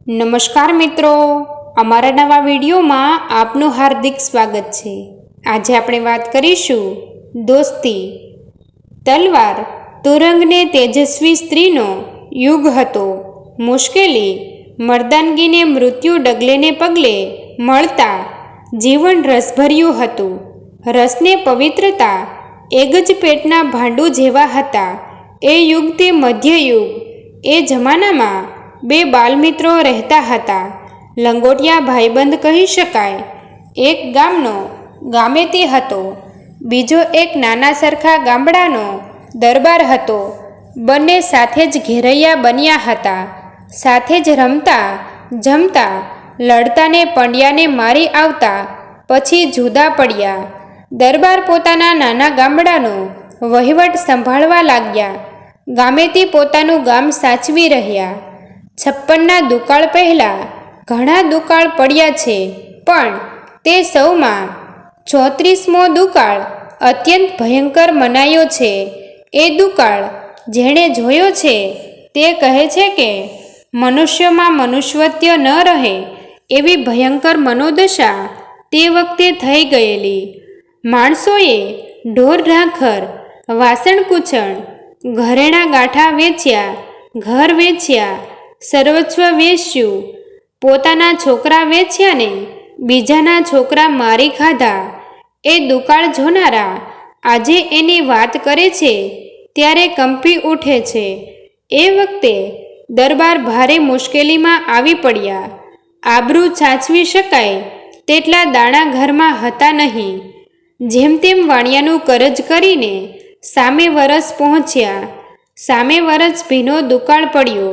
નમસ્કાર મિત્રો, અમારા નવા વિડીયોમાં આપનું હાર્દિક સ્વાગત છે। આજે આપણે વાત કરીશું દોસ્તી। તલવાર તુરંગને તેજસ્વી સ્ત્રીનો યુગ હતો। મુશ્કેલી મર્દાનગીને મૃત્યુ ડગલેને પગલે મળતા જીવન રસભર્યું હતું। રસને પવિત્રતા એક જ પેટના ભાંડું જેવા હતા। એ યુગ તે મધ્યયુગ। એ જમાનામાં બે બાલમિત્રો રહેતા હતા। લંગોટિયા ભાઈબંધ કહી શકાય। એક ગામનો ગામેતી હતો, બીજો એક નાના સરખા ગામડાનો દરબાર હતો। બંને સાથે જ ઘેરૈયા બન્યા હતા, સાથે જ રમતા જમતા, લડતા ને પંડ્યાને મારી આવતા, પછી જુદા પડ્યા। દરબાર પોતાના નાના ગામડાનો વહીવટ સંભાળવા લાગ્યા, ગામેતી પોતાનું ગામ સાચવી રહ્યા। 56ના દુકાળ પહેલાં ઘણા દુકાળ પડ્યા છે, પણ તે સૌમાં 34મો દુકાળ અત્યંત ભયંકર મનાયો છે। એ દુકાળ જેણે જોયો છે તે કહે છે કે મનુષ્યમાં મનુષ્યત્વ ન રહે એવી ભયંકર મનોદશા તે વખતે થઈ ગયેલી। માણસોએ ઢોર ઢાંખર, વાસણ કૂચણ, ઘરેણાં ગાંઠા વેચ્યા, ઘર વેચ્યા, સર્વસ્વ વેચ્યું, પોતાના છોકરા વેચ્યા ને બીજાના છોકરા મારી ખાધા। એ દુકાળ જોનારા આજે એની વાત કરે છે ત્યારે કંપી ઉઠે છે। એ વખતે દરબાર ભારે મુશ્કેલીમાં આવી પડ્યા। આબરૂ સાચવી શકાય તેટલા દાણા ઘરમાં હતા નહીં। જેમ તેમ વાણિયાનું કરજ કરીને સામે વરસ પહોંચ્યા। સામે વરસ ભીનો દુકાળ પડ્યો।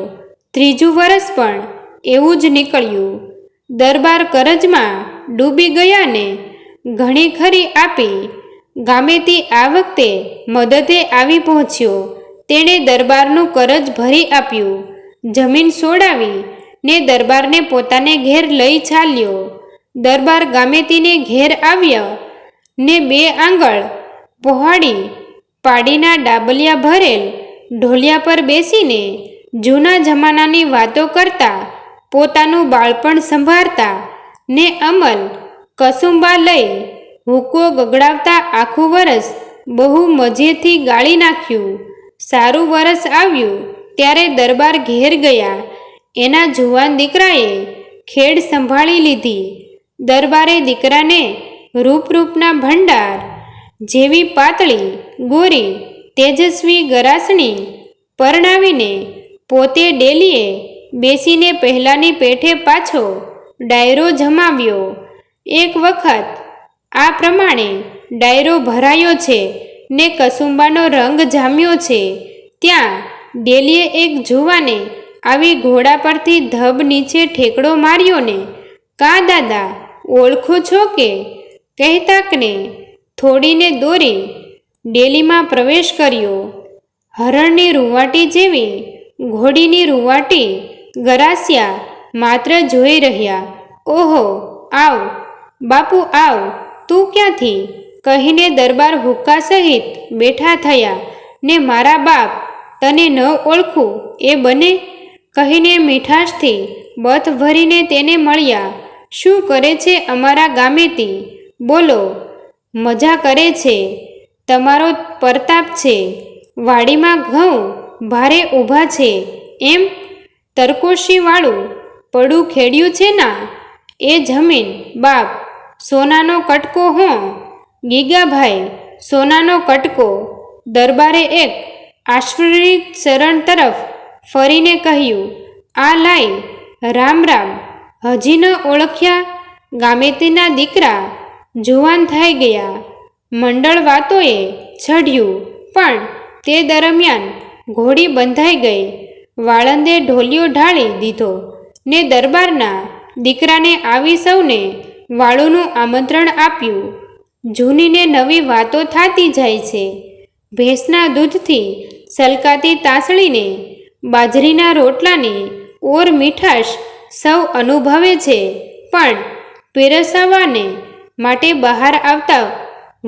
ત્રીજું વરસ પણ એવું જ નીકળ્યું। દરબાર કરજમાં ડૂબી ગયા ને ઘણી ખરી આપી। ગામેતી આ વખતે મદદે આવી પહોંચ્યો। તેણે દરબારનું કરજ ભરી આપ્યું, જમીન સોડાવી ને દરબારને પોતાને ઘેર લઈ ચાલ્યો। દરબાર ગામેતીને ઘેર આવ્યો ને 2 આંગળ પહોળી પાડીના ડાબલિયા ભરેલ ઢોલિયા પર બેસીને જૂના જમાનાની વાતો કરતા, પોતાનું બાળપણ સંભાળતા ને અમલ કસુંબા લઈ હુક્કો ગગડાવતા આખું વરસ બહુ મજેથી ગાળી નાખ્યું। સારું વરસ આવ્યું ત્યારે દરબાર ઘેર ગયા। એના જુવાન દીકરાએ ખેડ સંભાળી લીધી। દરબારે દીકરાને રૂપના ભંડાર જેવી પાતળી ગોરી તેજસ્વી ગરાસણી પરણાવીને પોતે ડેલીએ બેસીને પહેલાંની પેઠે પાછો ડાયરો જમાવ્યો। એક વખત આ પ્રમાણે ડાયરો ભરાયો છે ને કસુંબાનો રંગ જામ્યો છે। ત્યાં ડેલીએ એક જુવાને આવી ઘોડા પરથી ધબ નીચે ઠેકડો માર્યો ને કા દાદા ઓળખો છો કે કહેતાકને થોડીને દોરી ડેલીમાં પ્રવેશ કર્યો। હરણની રૂંવાટી જેવી ઘોડીની રૂંવાટી ગરાસિયા માત્ર જોઈ રહ્યા। ઓહો, આવ બાપુ આવ, તું ક્યાંથી કહીને દરબાર હુક્કા સહિત બેઠા થયા ને મારા બાપ તને ન ઓળખું એ બને કહીને મીઠાશથી બથ ભરીને તેને મળ્યા। શું કરે છે અમારા ગામેતી? બોલો, મજા કરે છે? તમારો પ્રતાપ છે? વાડીમાં ઘઉં ભારે ઊભા છે એમ? તરકોશીવાળું પડું ખેડ્યું છે ના? એ જમીન બાપ સોનાનો કટકો હોં? ગીગાભાઈ સોનાનો કટકો? દરબારે એક આશ્ચર્યિત શરણ તરફ ફરીને કહ્યું, આ લાઈ રામ રામ, હજી ન ઓળખ્યા? ગામેતીના દીકરા જુવાન થઈ ગયા। મંડળ વાતોએ ચઢ્યું, પણ તે દરમિયાન ઘોડી બંધાઈ ગઈ। વાળંદે ઢોલિયો ઢાળી દીધો ને દરબારના દીકરાને આવી સૌને વાળુનું આમંત્રણ આપ્યું। જૂની ને નવી વાતો થતી જાય છે। ભેંસના દૂધથી સલકાતી તાસળીને બાજરીના રોટલાની ઓર મીઠાશ સૌ અનુભવે છે, પણ પીરસવાને માટે બહાર આવતા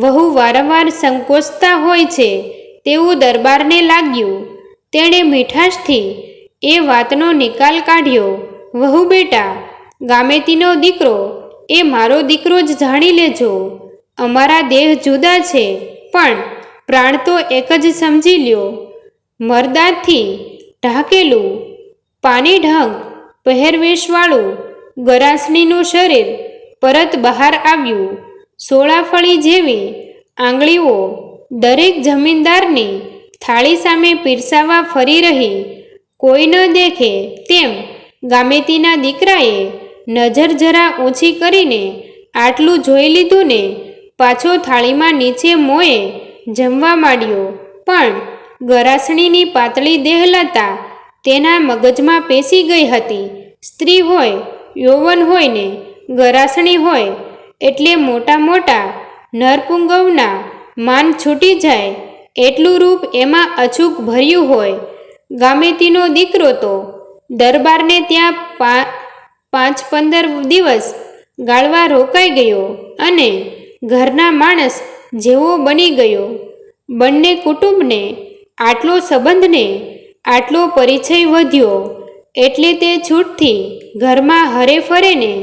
વહુ વારંવાર સંકોચતા હોય છે તેવું દરબારને લાગ્યું। તેણે મીઠાશથી એ વાતનો નિકાલ કાઢ્યો વહુ બેટા, ગામેતીનો દીકરો એ મારો દીકરો જ જાણી લેજો. અમારા દેહ જુદા છે, પણ પ્રાણ તો એક જ સમજી લ્યો. મરદાથી ઢાંકેલું, પાની ઢંગ પહેરવેશવાળું ગરાસણીનું શરીર પરત બહાર આવ્યું. સોળાફળી જેવી આંગળીઓ દરેક જમીનદારની થાળી સામે પીરસાવા ફરી રહી. કોઈ ન દેખે તેમ ગામેતીના દીકરાએ નજર જરા ઊંચી કરીને આટલું જોઈ લીધું ને પાછો થાળીમાં નીચે મોંએ જમવા માંડ્યો. પણ ગરાસણીની પાતળી દેહલતા તેના મગજમાં પેસી ગઈ હતી. સ્ત્રી હોય, યૌવન હોય ને ગરાસણી હોય એટલે મોટા મોટા નરપુંગવના માન છૂટી જાય એટલું રૂપ એમાં અચૂક ભર્યું હોય. ગામેતીનો દીકરો તો દરબારને ત્યાં 5-15 દિવસ ગાળવા રોકાઈ ગયો અને ઘરના માણસ જેવો બની ગયો. બંને કુટુંબને આટલો સંબંધને આટલો પરિચય વધ્યો એટલે તે છૂટથી ઘરમાં હરે ફરે ને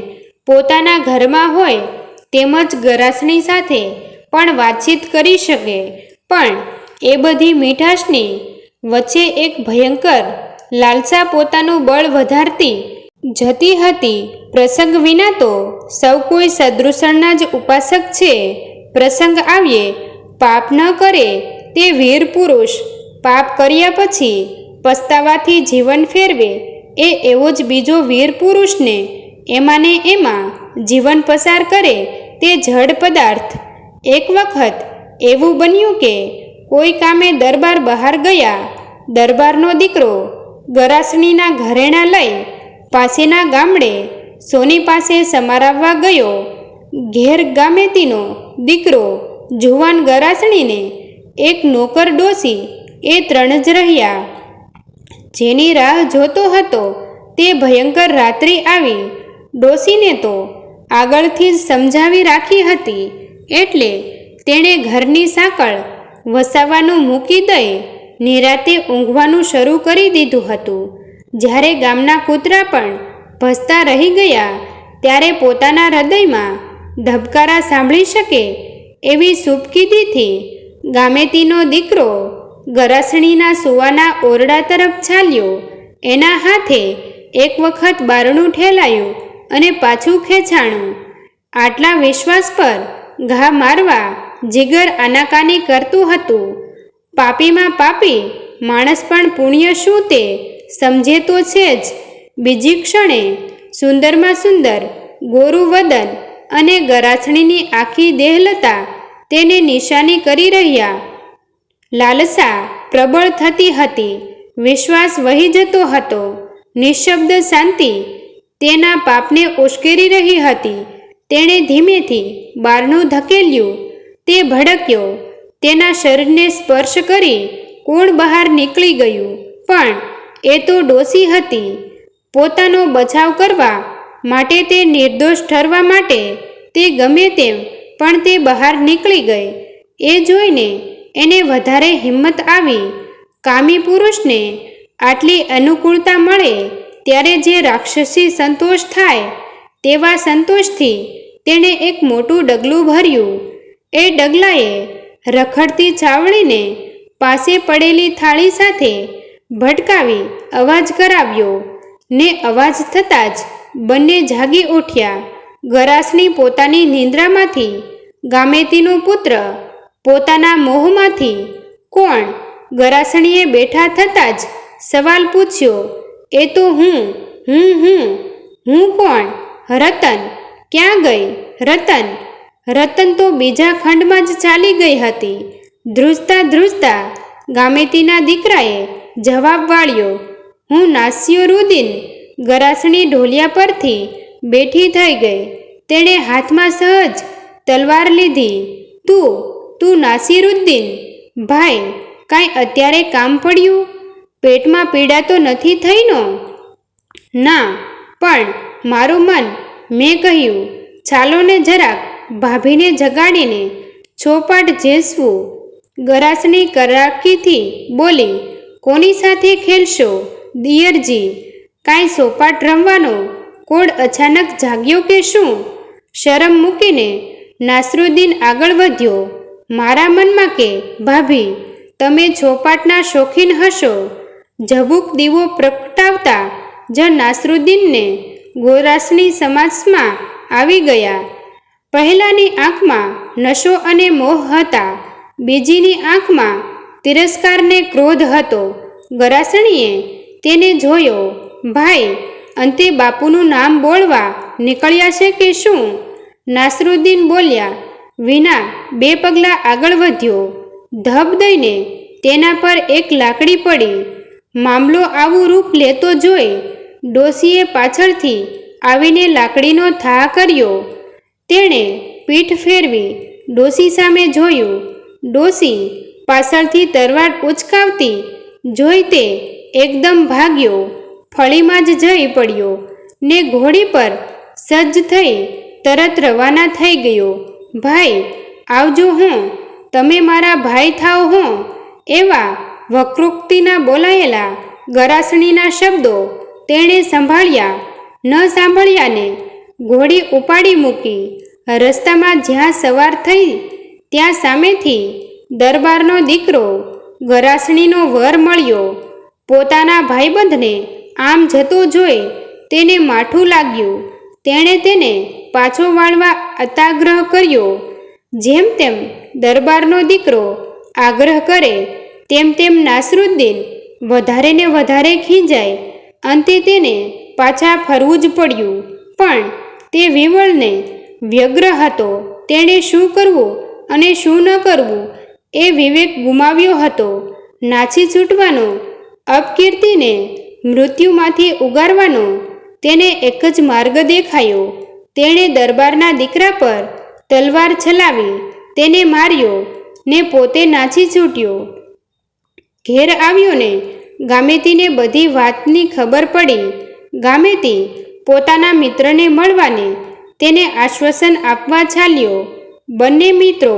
પોતાના ઘરમાં હોય તેમજ ગરાસણી સાથે પણ વાતચીત કરી શકે. પણ એ બધી મીઠાશની વચ્ચે એક ભયંકર લાલસા પોતાનું બળ વધારતી જતી હતી. પ્રસંગ વિના તો સૌ કોઈ સદૃષણના જ ઉપાસક છે. પ્રસંગ આવ્યે પાપ ન કરે તે વીર પુરુષ, પાપ કર્યા પછી પસ્તાવાથી જીવન ફેરવે એ એવો જ બીજો વીર પુરુષને એમાંને એમાં જીવન પસાર કરે તે જડ પદાર્થ. એક વખત એવું બન્યું કે કોઈ કામે દરબાર બહાર ગયા. દરબારનો દીકરો ગરાસણીના ઘરેણાં લઈ પાસેના ગામડે સોની પાસે સમારાવવા ગયો. ઘેર ગામેતીનો દીકરો જુવાન ગરાસણીને એક નોકર ડોસી એ 3 જ રહ્યા. જેની રાહ જોતો હતો તે ભયંકર રાત્રિ આવી. ડોસીને તો આગળથી જ સમજાવી રાખી હતી એટલે તેણે ઘરની સાંકળ વસાવાનું મૂકી દઈ નિરાતે ઊંઘવાનું શરૂ કરી દીધું હતું. જ્યારે ગામના કૂતરા પણ ભસતા રહી ગયા ત્યારે પોતાના હૃદયમાં ધબકારા સાંભળી શકે એવી સૂબકીદીથી ગામેતીનો દીકરો ગરાસણીના સુવાના ઓરડા તરફ ચાલ્યો. એના હાથે એક વખત બારણું ઠેલાયું અને પાછું ખેંચાણું. આટલા વિશ્વાસ પર ઘા મારવા જીગર આનાકાની કરતું હતું. પાપીમાં પાપી માણસ પણ પુણ્ય શું તે સમજે તો છે જ. બીજી ક્ષણે સુંદરમાં સુંદર ગોરું વદન અને ગરાસણીની આખી દેહલતા તેને નિશાની કરી રહ્યા. લાલસા પ્રબળ થતી હતી. વિશ્વાસ વહી જતો હતો. નિઃશબ્દ શાંતિ તેના પાપને ઉશ્કેરી રહી હતી. તેણે ધીમેથી બારણું ધકેલ્યું. તે ભડક્યો. તેના શરીરને સ્પર્શ કરી કોણ બહાર નીકળી ગયું. પણ એ તો ડોસી હતી. પોતાનો બચાવ કરવા માટે, તે નિર્દોષ ઠરવા માટે તે ગમે તેમ પણ તે બહાર નીકળી ગઈ. એ જોઈને એને વધારે હિંમત આવી. કામી પુરુષને આટલી અનુકૂળતા મળે ત્યારે જે રાક્ષસી સંતોષ થાય તેવા સંતોષથી તેણે એક મોટું ડગલું ભર્યું. એ ડગલાએ રખડતી ચાવડીને પાસે પડેલી થાળી સાથે ભટકાવી અવાજ કરાવ્યો ને અવાજ થતાં જ બંને જાગી ઉઠ્યા. ગરાસણી પોતાની નિંદ્રામાંથી, ગામેતીનો પુત્ર પોતાના મોહમાંથી. કોણ? ગરાસણીએ બેઠા થતાં જ સવાલ પૂછ્યો. એ તો હું કોણ? રતન ક્યાં ગઈ? રતન તો બીજા ખંડમાં જ ચાલી ગઈ હતી. ધ્રુજતા ગામેતીના દીકરાએ જવાબ વાળ્યો. હું નાસ્યોરુદ્દીન. ગરાસણી ઢોલિયા પરથી બેઠી થઈ ગઈ. તેણે હાથમાં સહજ તલવાર લીધી. તું નાસિરુદ્દીન ભાઈ, કાંઈ અત્યારે કામ પડ્યું? પેટમાં પીડા તો નથી થઈનો? ના, પણ મારું મન, મેં કહ્યું ચાલો ને જરાક ભાભીને જગાડીને ચોપાટ ઝેસવું. ગરાસણી કરાકીથી બોલી. કોની સાથે ખેલશો દિયરજી? કાંઈ સોપાટ રમવાનો કોડ અચાનક જાગ્યો કે શું? શરમ મૂકીને નાસરુદ્દીન આગળ વધ્યો. મારા મનમાં કે ભાભી તમે ચોપાટના શોખીન હશો. ઝબૂક દીવો પ્રગટાવતા જ નાસરુદ્દીનને ગોરાસની સમાસમાં આવી ગયા. પહેલાની આંખમાં નશો અને મોહ હતા, બીજીની આંખમાં તિરસ્કાર ને ક્રોધ હતો. ગરાસણીએ તેને જોયો. ભાઈ અંતે બાપુનું નામ બોલવા નીકળ્યા છે કે શું? નાસરુદ્દીન બોલ્યા વિના 2 પગલાં આગળ વધ્યો. ધબ દઈને તેના પર એક લાકડી પડી. મામલો આવું રૂપ લેતો જોઈ ડોશીએ પાછળથી આવીને લાકડીનો થા કર્યો. તેણે પીઠ ફેરવી ડોશી સામે જોયું. ડોશી પાછળથી તરવાર ઉચકાવતી જોઈ તે એકદમ ભાગ્યો. ફળીમાં જ જઈ પડ્યો ને ઘોડી પર સજ્જ થઈ તરત રવાના થઈ ગયો. ભાઈ આવજો, હું તમે મારા ભાઈ થાવ હો, એવા વક્રોક્તિના બોલાયેલા ગરાસણીના શબ્દો તેણે સંભાળ્યા ન સાંભળ્યાને ઘોડી ઉપાડી મૂકી. રસ્તામાં જ્યાં સવાર થઈ ત્યાં સામેથી દરબારનો દીકરો ગરાસણીનો વર મળ્યો. પોતાના ભાઈબંધને આમ જતો જોઈ તેને માઠું લાગ્યું. તેણે તેને પાછો વાળવા અતાગ્રહ કર્યો. જેમ તેમ દરબારનો દીકરો આગ્રહ કરે તેમ તેમ નાસરુદ્દીન વધારે ને વધારે ખીજાય. અંતે તેને પાછા ફરવું જ પડ્યું. પણ તે વિવળને વ્યગ્ર હતો. તેણે શું કરવું અને શું ન કરવું એ વિવેક ગુમાવ્યો હતો. નાસી છૂટવાનો, અપકીર્તિને મૃત્યુમાંથી ઉગારવાનો તેને એક જ માર્ગ દેખાયો. તેણે દરબારના દીકરા પર તલવાર ચલાવી તેને માર્યો ને પોતે નાસી છૂટ્યો. ઘેર આવ્યો ને ગામેતીને બધી વાતની ખબર પડી. ગામેતી પોતાના મિત્રને મળવાને તેને આશ્વાસન આપવા ચાલ્યો. બંને મિત્રો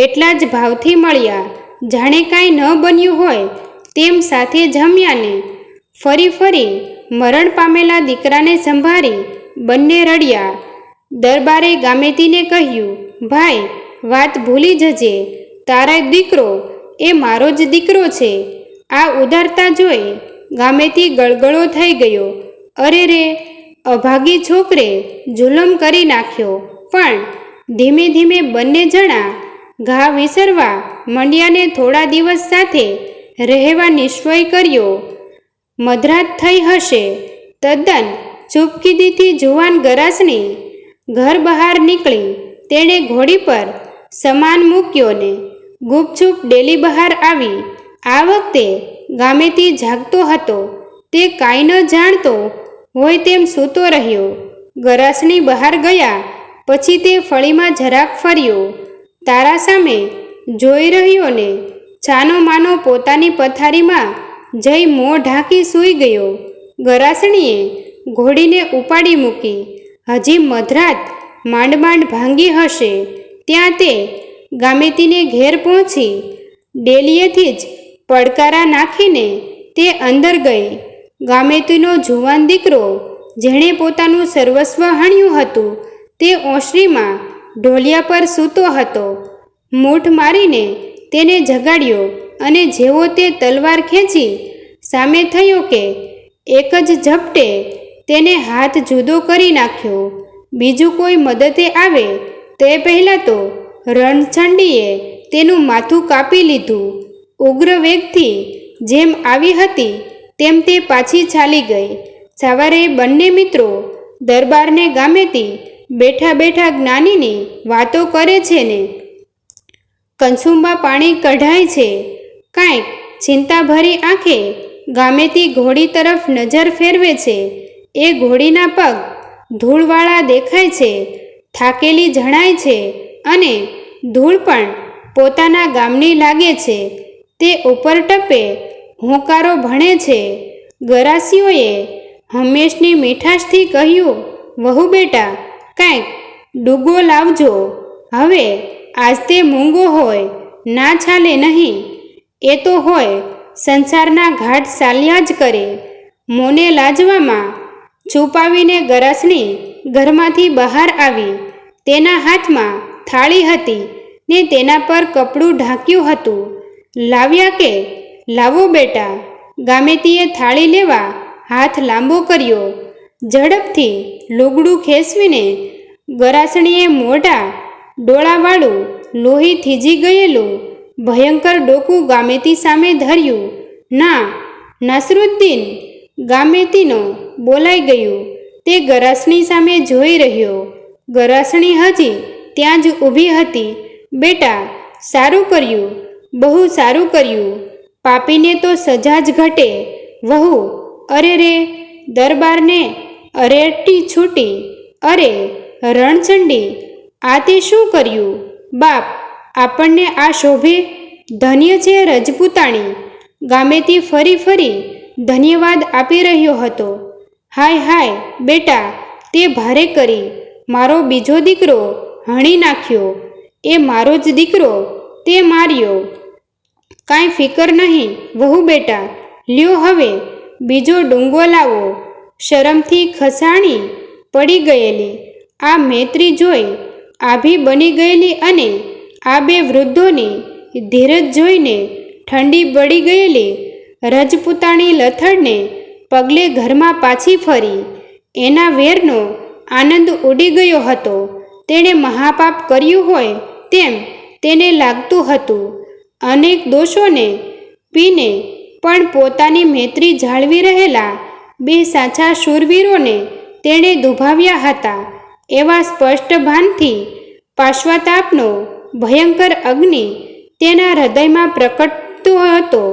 એટલા જ ભાવથી મળ્યા જાણે કાંઈ ન બન્યું હોય તેમ સાથે જમ્યાને ફરી ફરી મરણ પામેલા દીકરાને સંભાળી બંને રડ્યા. દરબારે ગામેતીને કહ્યું, ભાઈ વાત ભૂલી જજે, તારા દીકરો એ મારો જ દીકરો છે. આ ઉદારતા જોઈ ગામેતી ગળગળો થઈ ગયો. અરે રે, અભાગી છોકરે જુલમ કરી નાખ્યો. પણ ધીમે ધીમે બંને જણા ઘા વિસરવા મંડ્યાને થોડા દિવસ સાથે રહેવા નિશ્ચય કર્યો. મધરાત થઈ હશે. તદ્દન ચૂપકીદીથી જુવાન ગરાસણી ઘર બહાર નીકળી. તેણે ઘોડી પર સામાન મૂક્યો ને ગુપચૂપ ડેલી બહાર આવી. આ વખતે ગામેતી જાગતો હતો. તે કાંઈ ન જાણતો હોય તેમ સૂતો રહ્યો. ગરાસણી બહાર ગયા પછી તે ફળીમાં જરાક ફર્યો. તારા સામે જોઈ રહ્યો ને છાનો માનો પોતાની પથારીમાં જઈ મોં ઢાંકી સૂઈ ગયો. ગરાસણીએ ઘોડીને ઉપાડી મૂકી. હજી મધરાત માંડ માંડ ભાંગી હશે ત્યાં તે ગામેતીને ઘેર પહોંચી. ડેલીએથી જ પડકારા નાખીને તે અંદર ગઈ. ગામેતીનો જુવાન દીકરો જેણે પોતાનું સર્વસ્વ હણ્યું હતું તે ઓસરીમાં ઢોલિયા પર સૂતો હતો. મૂઠ મારીને તેને જગાડ્યો અને જેવો તે તલવાર ખેંચી સામે થયો કે એક જ ઝપટે તેને હાથ જુદો કરી નાખ્યો. બીજું કોઈ મદદે આવે તે પહેલાં તો રણછંડીએ તેનું માથું કાપી લીધું. ઉગ્ર વેગથી જેમ આવી હતી તેમ તે પાછી ચાલી ગઈ. સવારે બંને મિત્રો દરબારને ગામેતી બેઠા બેઠા જ્ઞાનીની વાતો કરે છે ને કંસુંબા પાણી કઢાય છે. કાંઈક ચિંતાભરી આંખે ગામેતી ઘોડી તરફ નજર ફેરવે છે. એ ઘોડીના પગ ધૂળવાળા દેખાય છે, થાકેલી જણાય છે અને ધૂળ પણ પોતાના ગામની લાગે છે. તે ઉપર ટપે હોંકારો ભણે છે. ગરાસીઓએ હંમેશની મીઠાશથી કહ્યું, વહુ બેટા કાંઈક ડૂગો લાવજો. હવે આજ તે મૂંગો હોય, ના ચાલે નહીં. એ તો હોય સંસારના ઘાટ ચાલ્યા જ કરે. મોને લાજવામાં છુપાવીને ગરાસણી ઘરમાંથી બહાર આવી. તેના હાથમાં થાળી હતી ને તેના પર કપડું ઢાંક્યું હતું. લાવ્યા કે? લાવો બેટા. ગામેતીએ થાળી લેવા હાથ લાંબો કર્યો. ઝડપથી લુગડું ખેંચવીને ગરાસણીએ મોઢા ડોળાવાળું લોહી થીજી ગયેલું ભયંકર ડોકું ગામેતી સામે ધર્યું. ના, નાસરુદ્દીન! ગામેતીનો બોલાઈ ગયું. તે ગરાસણી સામે જોઈ રહ્યો. ગરાસણી હજી ત્યાં જ ઊભી હતી. બેટા, સારું કર્યું, બહુ સારું કર્યું. પાપીને તો સજા જ ઘટે. વહુ, અરે રે! દરબારને અરેટી છૂટી. અરે રણચંડી, આ તે શું કર્યું? બાપ, આપણને આ શોભે? ધન્ય છે રજપૂતાણી. ગામેતી ફરી ફરી ધન્યવાદ આપી રહ્યો હતો. હાય હાય બેટા, તે ભારે કરી. મારો બીજો દીકરો હણી નાખ્યો. એ મારો જ દીકરો તે માર્યો. કાંઈ ફિકર નહીં વહુ બેટા. લ્યો હવે બીજો ડુંગો લાવો. શરમથી ખસાણી પડી ગયેલી આ મૈત્રી જોઈ આભી બની ગયેલી અને આ બે વૃદ્ધોની ધીરજ જોઈને ઠંડી પડી ગયેલી રજપૂતાણી લથડને પગલે ઘરમાં પાછી ફરી. એના વેરનો આનંદ ઉડી ગયો હતો. તેણે મહાપાપ કર્યું હોય તેમ તેને લાગતું હતું. અનેક દોષોને પીને પણ પોતાની મૈત્રી જાળવી રહેલા બે સાચા શૂરવીરોને તેણે દુભાવ્યા હતા. એવા સ્પષ્ટ ભાનથી પાશ્વતાપનો ભયંકર અગ્નિ તેના હૃદયમાં પ્રકટતો હતો.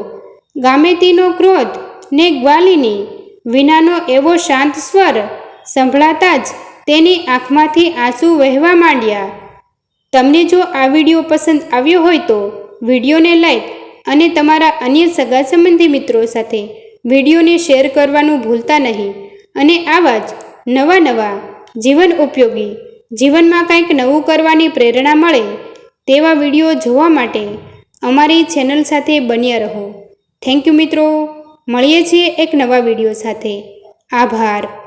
ગામેતીનો ક્રોધ ને ગ્વાલિની વિનાનો એવો શાંત સ્વર સંભળાતા જ તેની આંખમાંથી આંસુ વહેવા માંડ્યા. તમને જો આ વિડીયો પસંદ આવ્યો હોય તો વિડીયોને લાઈક અને તમારા અન્ય સગા સંબંધી મિત્રો સાથે વિડીયોને શેર કરવાનું ભૂલતા નહીં. અને આવા જ નવા જીવન ઉપયોગી, જીવનમાં કંઈક નવું કરવાની પ્રેરણા મળે તેવા વિડીયો જોવા માટે અમારી ચેનલ સાથે બન્યા રહો. થેન્ક યુ મિત્રો. મળીએ છીએ એક નવા વિડીયો સાથે. આભાર.